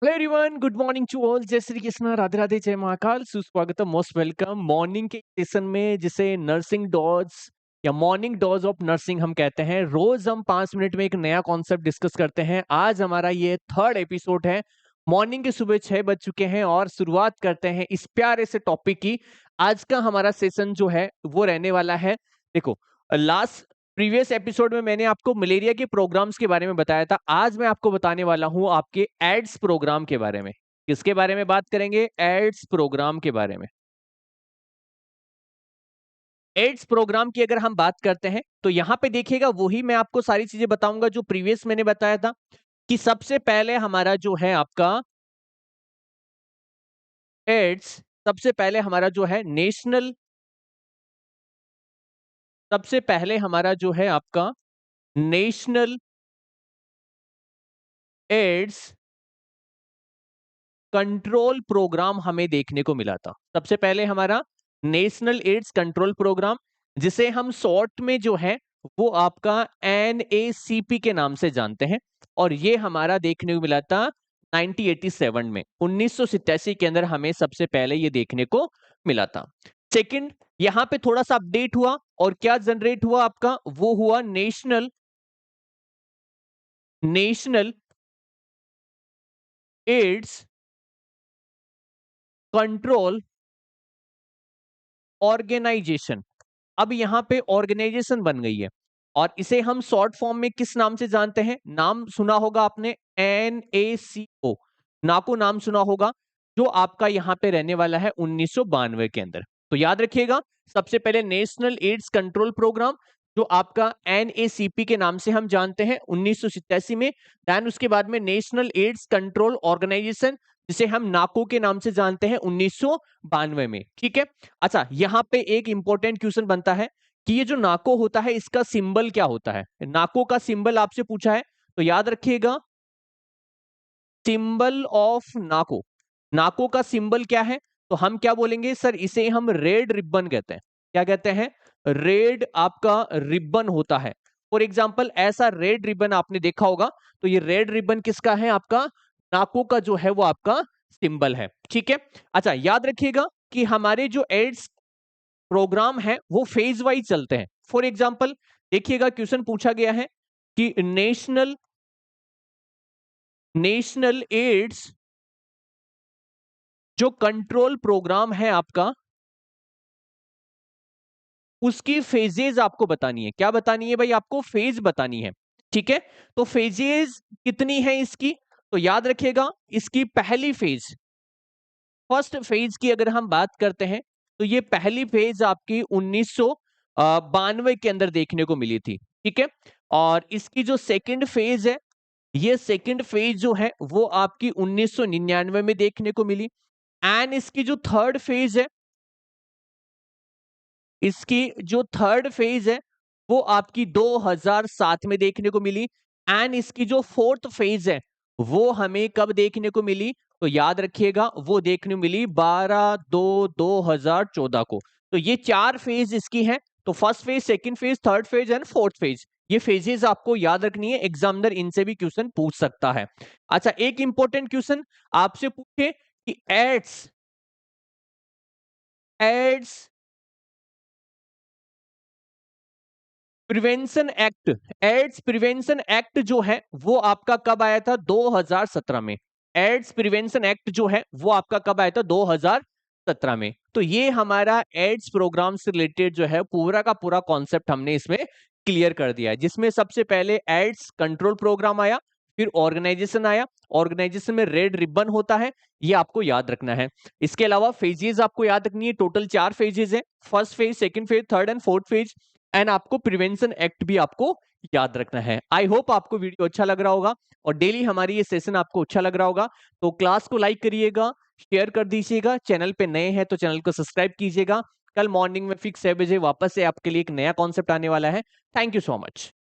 Hello everyone, good morning to all. जय श्री कृष्ण, राधे राधे, जय महाकाल, सुस्वागतम, मोस्ट वेलकम। मॉर्निंग के सेशन में जिसे नर्सिंग डॉज या मॉर्निंग डॉज ऑफ नर्सिंग हम कहते हैं, रोज हम 5 मिनट में एक नया कॉन्सेप्ट डिस्कस करते हैं। आज हमारा ये थर्ड एपिसोड है। मॉर्निंग के सुबह 6 बज चुके हैं और शुरुआत करते हैं इस प्यारे से टॉपिक की। आज का हमारा सेशन जो है वो रहने वाला है, देखो, लास्ट प्रीवियस एपिसोड में मैंने आपको मलेरिया के प्रोग्राम्स के बारे में बताया था। आज मैं आपको बताने वाला हूं आपके एड्स प्रोग्राम के बारे में। किसके बारे में बात करेंगे? एड्स प्रोग्राम के बारे में। एड्स प्रोग्राम की अगर हम बात करते हैं तो यहां पे देखिएगा, वही मैं आपको सारी चीजें बताऊंगा जो प्रीवियस मैंने बताया था। कि सबसे पहले हमारा जो है आपका एड्स, सबसे पहले हमारा जो है नेशनल, सबसे पहले हमारा जो है आपका नेशनल एड्स कंट्रोल प्रोग्राम हमें देखने को मिला था। सबसे पहले हमारा नेशनल एड्स कंट्रोल प्रोग्राम, जिसे हम शॉर्ट में जो है वो आपका NACP के नाम से जानते हैं। और ये हमारा देखने को मिला था 1987 में, 1987 के अंदर हमें सबसे पहले ये देखने को मिला था। सेकंड, यहां पे थोड़ा सा अपडेट हुआ और क्या जनरेट हुआ आपका, वो हुआ national national AIDS control organisation. अब यहां पे ऑर्गेनाइजेशन बन गई है और इसे हम शॉर्ट फॉर्म में किस नाम से जानते हैं? नाम सुना होगा आपने, NACO। नाको नाम सुना होगा, जो आपका यहां पे रहने वाला है 1992 के अंदर। तो याद रखिएगा, सबसे पहले नेशनल एड्स कंट्रोल प्रोग्राम, जो आपका NACP के नाम से हम जानते हैं 1987 में। देन उसके बाद में नेशनल एड्स कंट्रोल ऑर्गेनाइजेशन, जिसे हम नाको के नाम से जानते हैं 1992 में। ठीक है। अच्छा, यहां पे एक इंपॉर्टेंट क्वेश्चन बनता है कि ये जो नाको होता है, इसका सिंबल क्या होता है? नाको का सिंबल आपसे पूछा है, तो याद रखिएगा, सिंबल ऑफ नाको, नाको का सिंबल क्या है? तो हम क्या बोलेंगे सर, इसे हम रेड रिबन कहते हैं। क्या कहते हैं? रेड आपका रिबन होता है। फॉर एग्जाम्पल, ऐसा रेड रिबन आपने देखा होगा, तो ये रेड रिबन किसका है? आपका नाको का जो है वो आपका सिंबल है। ठीक है। अच्छा, याद रखिएगा कि हमारे जो एड्स प्रोग्राम है वो फेज वाइज चलते हैं। फॉर एग्जाम्पल, देखिएगा, क्वेश्चन पूछा गया है कि नेशनल एड्स जो कंट्रोल प्रोग्राम है आपका, उसकी फेजेज आपको बतानी है। क्या बतानी है भाई? आपको फेज बतानी है। ठीक है। तो फेजेज कितनी है इसकी? तो याद रखिएगा, इसकी पहली फेज, फर्स्ट फेज की अगर हम बात करते हैं, तो ये पहली फेज आपकी 1992 के अंदर देखने को मिली थी। ठीक है। और इसकी जो सेकंड फेज है, ये सेकंड फेज जो है वो आपकी 1999 में देखने को मिली। एंड इसकी जो थर्ड फेज है, इसकी जो थर्ड फेज है वो आपकी 2007 में देखने को मिली। एंड इसकी जो फोर्थ फेज है वो हमें कब देखने को मिली? तो याद रखिएगा, वो देखने को मिली 12/2/2014 को। तो ये 4 फेज इसकी हैं। तो first phase, second phase, third phase and fourth phase, ये फेजेस आपको याद रखनी है। एग्जामिनर इनसे भी क्वेश्चन पूछ सकता है। अच्छा, एक इंपॉर्टेंट क्वेश्चन आपसे पूछे कि AIDS AIDS prevention act, AIDS prevention act जो है वो आपका कब आया था? 2017 में। एड्स प्रिवेंशन एक्ट जो है वो आपका कब आया था? 2017 में। तो ये हमारा एड्स प्रोग्राम से रिलेटेड जो है पूरा का पूरा कॉन्सेप्ट हमने इसमें क्लियर कर दिया है, जिसमें सबसे पहले एड्स कंट्रोल प्रोग्राम आया, फिर ऑर्गेनाइजेशन आया। ऑर्गेनाइजेशन में रेड रिबन होता है, ये आपको याद रखना है। इसके अलावा फेजेस आपको याद रखनी है। टोटल 4 फेजेस है, first phase, second phase, third and fourth phase. And आपको प्रिवेंशन एक्ट भी आपको याद रखना है। आई होप आपको वीडियो अच्छा लग रहा होगा और डेली हमारी ये सेशन आपको अच्छा लग रहा होगा। तो क्लास को लाइक करिएगा, शेयर कर दीजिएगा, चैनल पे नए हैं तो चैनल को सब्सक्राइब कीजिएगा। कल मॉर्निंग में फिक्स 6 बजे वापस से आपके लिए एक नया कॉन्सेप्ट आने वाला है। Thank you so much.